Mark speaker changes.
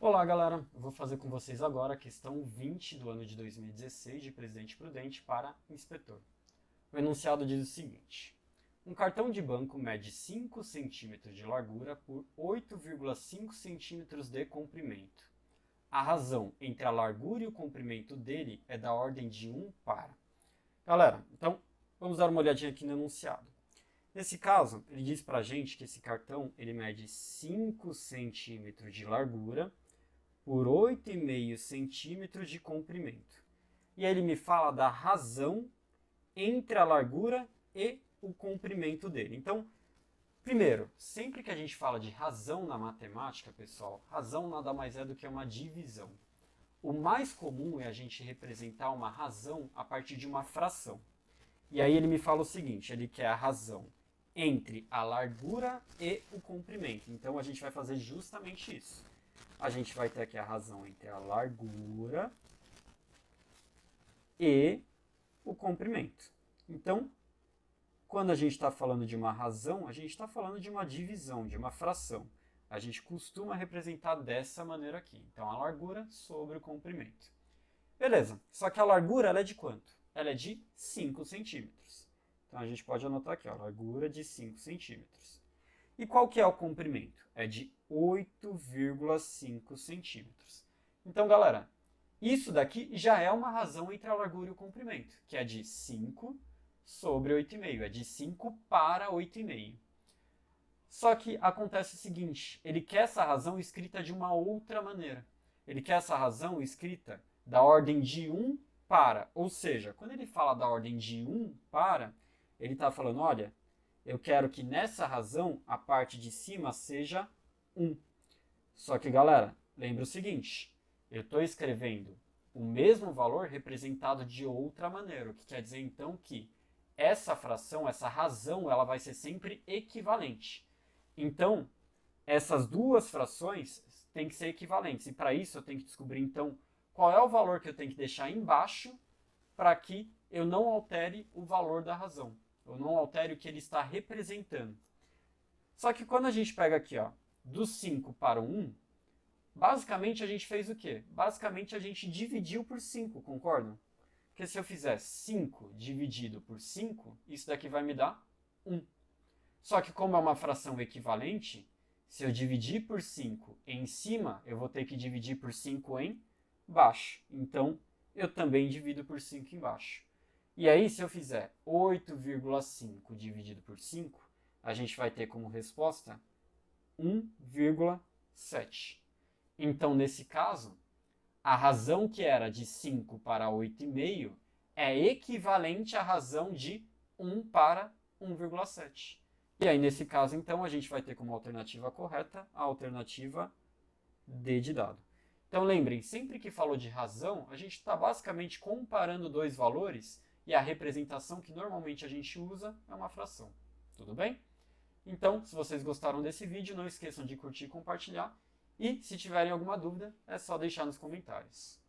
Speaker 1: Olá, galera! Eu vou fazer com vocês agora a questão 20 do ano de 2016 de Presidente Prudente para Inspetor. O enunciado diz o seguinte: um cartão de banco mede 5 cm de largura por 8,5 cm de comprimento. A razão entre a largura e o comprimento dele é da ordem de 1 para. Galera, então vamos dar uma olhadinha aqui no enunciado. Nesse caso, ele diz pra gente que esse cartão ele mede 5 cm de largura por 8,5 centímetros de comprimento. E aí ele me fala da razão entre a largura e o comprimento dele. Então, primeiro, sempre que a gente fala de razão na matemática, pessoal, razão nada mais é do que uma divisão. O mais comum é a gente representar uma razão a partir de uma fração. E aí ele me fala o seguinte, ele quer a razão entre a largura e o comprimento. Então, a gente vai fazer justamente isso. A gente vai ter aqui a razão entre a largura e o comprimento. Então, quando a gente está falando de uma razão, a gente está falando de uma divisão, de uma fração. A gente costuma representar dessa maneira aqui. Então, a largura sobre o comprimento. Beleza, só que a largura ela é de quanto? Ela é de 5 centímetros. Então, a gente pode anotar aqui, ó, largura de 5 centímetros. E qual que é o comprimento? É de 8,5 centímetros. Então, galera, isso daqui já é uma razão entre a largura e o comprimento, que é de 5 sobre 8,5. É de 5 para 8,5. Só que acontece o seguinte, ele quer essa razão escrita de uma outra maneira. Ele quer essa razão escrita da ordem de 1 para. Ou seja, quando ele fala da ordem de 1 para, ele está falando, olha, eu quero que nessa razão a parte de cima seja 1. Só que, galera, lembra o seguinte, eu estou escrevendo o mesmo valor representado de outra maneira, o que quer dizer então que essa fração, essa razão, ela vai ser sempre equivalente. Então, essas duas frações têm que ser equivalentes, e para isso eu tenho que descobrir então qual é o valor que eu tenho que deixar embaixo para que eu não altere o valor da razão. Eu não altere o que ele está representando. Só que quando a gente pega aqui, ó, do 5 para o 1, basicamente a gente fez o quê? Basicamente a gente dividiu por 5, concordam? Porque se eu fizer 5 dividido por 5, isso daqui vai me dar 1. Só que como é uma fração equivalente, se eu dividir por 5 em cima, eu vou ter que dividir por 5 em baixo. Então, eu também divido por 5 embaixo. E aí, se eu fizer 8,5 dividido por 5, a gente vai ter como resposta 1,7. Então, nesse caso, a razão que era de 5 para 8,5 é equivalente à razão de 1 para 1,7. E aí, nesse caso, então, a gente vai ter como alternativa correta a alternativa D de dado. Então, lembrem, sempre que falou de razão, a gente está basicamente comparando dois valores e a representação que normalmente a gente usa é uma fração. Tudo bem? Então, se vocês gostaram desse vídeo, não esqueçam de curtir e compartilhar. E, se tiverem alguma dúvida, é só deixar nos comentários.